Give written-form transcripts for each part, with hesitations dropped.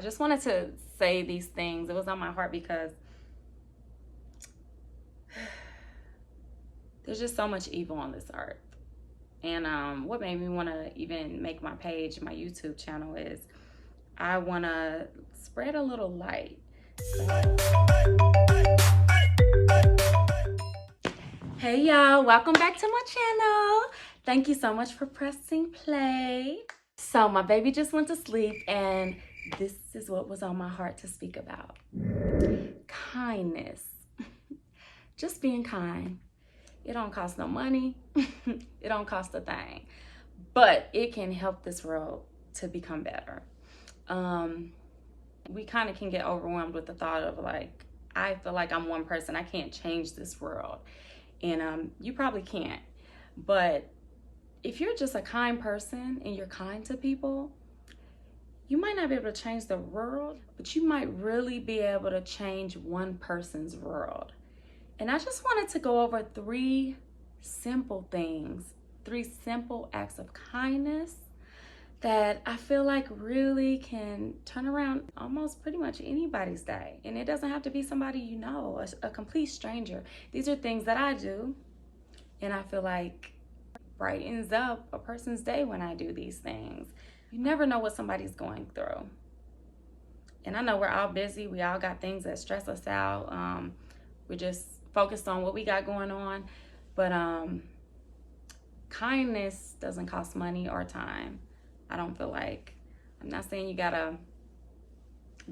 I just wanted to say these things. It was on my heart because there's just so much evil on this earth. And what made me want to even make my page, my YouTube channel, is I want to spread a little light. Hey y'all, welcome back to my channel. Thank you so much for pressing play. So my baby just went to sleep and this is what was on my heart to speak about. Kindness. Just being kind. It don't cost no money. It don't cost a thing. But it can help this world to become better. We kind of can get overwhelmed with the thought of like, I feel like I'm one person. I can't change this world. And you probably can't. But if you're just a kind person and you're kind to people, you might not be able to change the world, but you might really be able to change one person's world. And I just wanted to go over three simple things, three simple acts of kindness that I feel like really can turn around almost pretty much anybody's day. And it doesn't have to be somebody you know, a complete stranger. These are things that I do, and I feel like brightens up a person's day when I do these things. You never know what somebody's going through. And I know we're all busy. We all got things that stress us out. We're just focused on what we got going on. But kindness doesn't cost money or time. I don't feel like, I'm not saying you gotta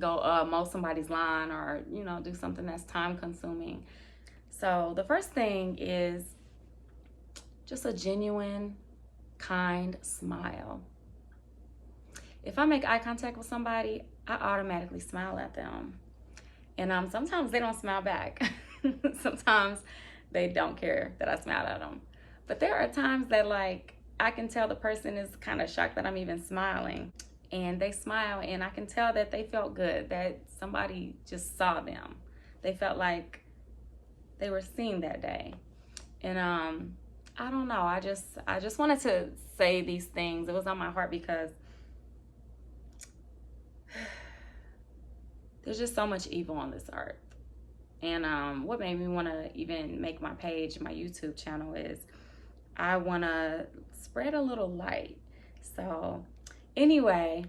go mow somebody's lawn or, do something that's time consuming. So the first thing is just a genuine, kind smile. If I make eye contact with somebody, I automatically smile at them. And sometimes they don't smile back. Sometimes they don't care that I smiled at them. But there are times that I can tell the person is kind of shocked that I'm even smiling. And they smile and I can tell that they felt good, that somebody just saw them. They felt like they were seen that day. And I don't know, I just wanted to say these things. It was on my heart because there's just so much evil on this earth. And what made me want to even make my page, my YouTube channel, is I want to spread a little light. So anyway,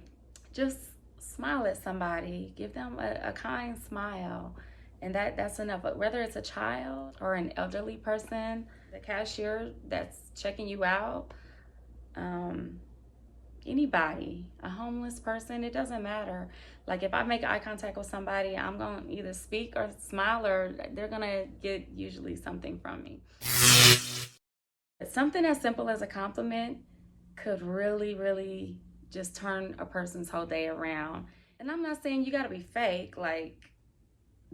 just smile at somebody, give them a kind smile, and that's enough. But whether it's a child or an elderly person, the cashier that's checking you out, anybody, a homeless person, it doesn't matter. Like if I make eye contact with somebody, I'm gonna either speak or smile, or they're gonna get usually something from me. Something as simple as a compliment could really, really just turn a person's whole day around. And I'm not saying you gotta be fake,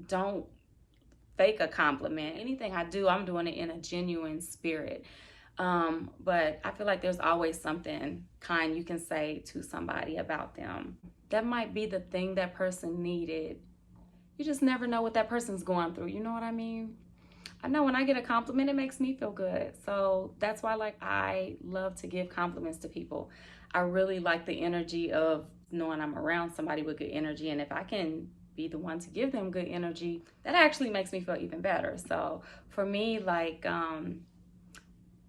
don't fake a compliment. Anything I do, I'm doing it in a genuine spirit. But I feel like there's always something kind you can say to somebody about them. That might be the thing that person needed. You just never know what that person's going through. You know what I mean? I know when I get a compliment, it makes me feel good. So that's why I love to give compliments to people. I really like the energy of knowing I'm around somebody with good energy. And if I can be the one to give them good energy, that actually makes me feel even better. So for me,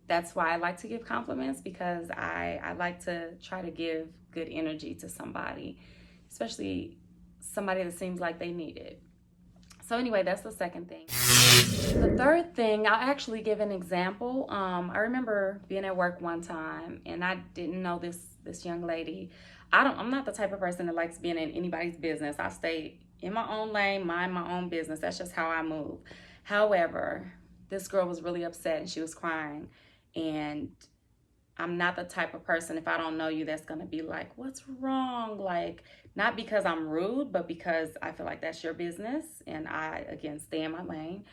that's why I like to give compliments, because I like to try to give good energy to somebody, especially somebody that seems like they need it. So anyway, that's the second thing. The third thing, I'll actually give an example. I remember being at work one time and I didn't know this young lady. I'm not the type of person that likes being in anybody's business. I stay in my own lane, mind my own business. That's just how I move. However, this girl was really upset and she was crying. And I'm not the type of person, if I don't know you, that's going to be like, what's wrong? Not because I'm rude, but because I feel like that's your business. And I, again, stay in my lane.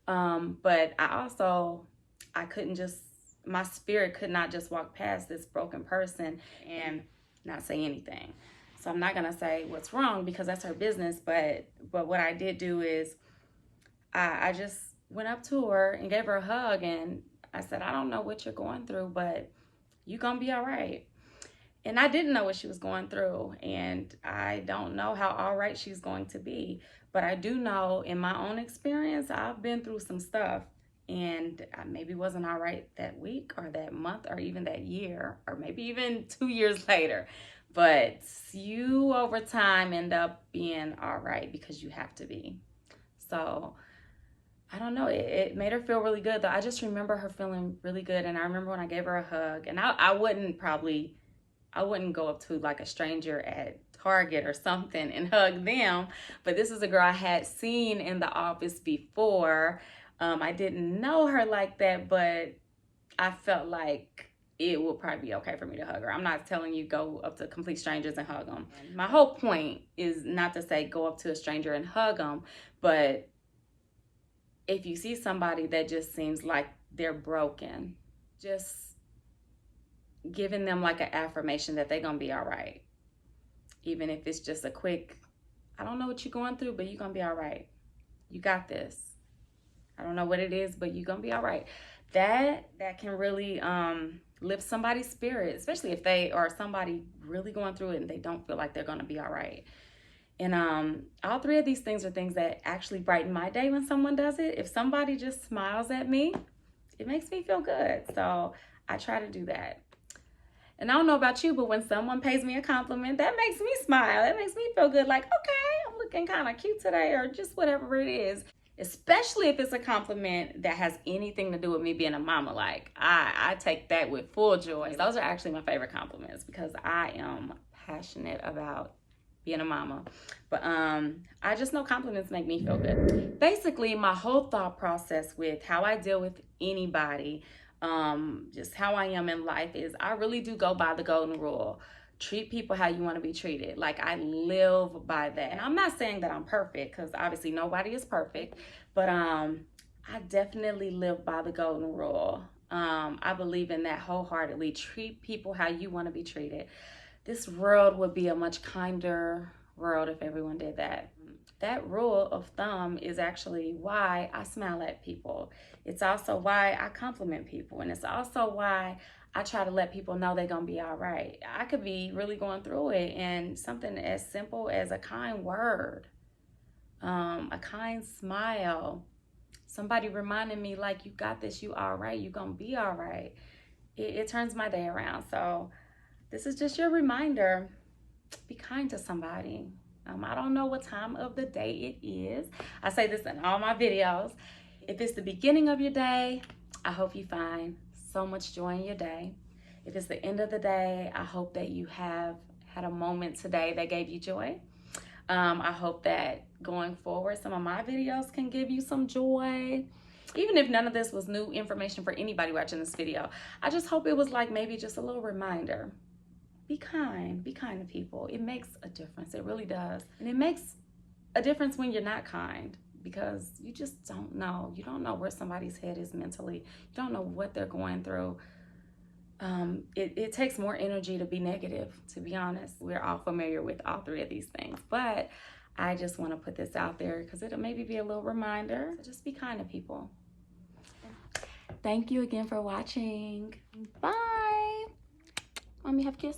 But I couldn't just, my spirit could not just walk past this broken person and not say anything. So I'm not going to say what's wrong because that's her business. But what I did do is I just went up to her and gave her a hug. And I said, I don't know what you're going through, but you're going to be all right. And I didn't know what she was going through, and I don't know how all right she's going to be. But I do know in my own experience, I've been through some stuff, and I maybe wasn't all right that week or that month or even that year, or maybe even 2 years later. But you over time end up being all right because you have to be. So I don't know. It made her feel really good though. I just remember her feeling really good. And I remember when I gave her a hug, and I wouldn't go up to like a stranger at Target or something and hug them. But this is a girl I had seen in the office before. I didn't know her like that, but I felt like it would probably be okay for me to hug her. I'm not telling you go up to complete strangers and hug them. My whole point is not to say go up to a stranger and hug them, but if you see somebody that just seems like they're broken, just giving them like an affirmation that they're gonna be all right. Even if it's just a quick, I don't know what you're going through, but you're gonna be all right. You got this. I don't know what it is, but you're gonna be all right. That can really lift somebody's spirit, especially if they are somebody really going through it and they don't feel like they're gonna be all right. And all three of these things are things that actually brighten my day when someone does it. If somebody just smiles at me, it makes me feel good. So I try to do that. And I don't know about you, but when someone pays me a compliment, that makes me smile. That makes me feel good. Like, okay, I'm looking kind of cute today, or just whatever it is. Especially if it's a compliment that has anything to do with me being a mama. Like, I take that with full joy. Those are actually my favorite compliments because I am passionate about being a mama. But I just know compliments make me feel good. Basically, my whole thought process with how I deal with anybody, just how I am in life, is I really do go by the golden rule. Treat people how you want to be treated. Like, I live by that. And I'm not saying that I'm perfect, because obviously nobody is perfect, but I definitely live by the golden rule. I believe in that wholeheartedly. Treat people how you want to be treated. This world would be a much kinder world if everyone did that. That rule of thumb is actually why I smile at people. It's also why I compliment people. And it's also why I try to let people know they're going to be all right. I could be really going through it, and something as simple as a kind word, a kind smile, somebody reminding me like, you got this, you all right, you're going to be all right. It turns my day around. So this is just your reminder. Be kind to somebody. I don't know what time of the day it is. I say this in all my videos. If it's the beginning of your day, I hope you find so much joy in your day. If it's the end of the day, I hope that you have had a moment today that gave you joy. I hope that going forward, some of my videos can give you some joy. Even if none of this was new information for anybody watching this video, I just hope it was like maybe just a little reminder. Be kind to people. It makes a difference. It really does. And it makes a difference when you're not kind, because you just don't know. You don't know where somebody's head is mentally. You don't know what they're going through. It takes more energy to be negative, to be honest. We're all familiar with all three of these things, but I just want to put this out there because it'll maybe be a little reminder to just be kind to people. Thank you again for watching. Bye. Mommy, have a kiss.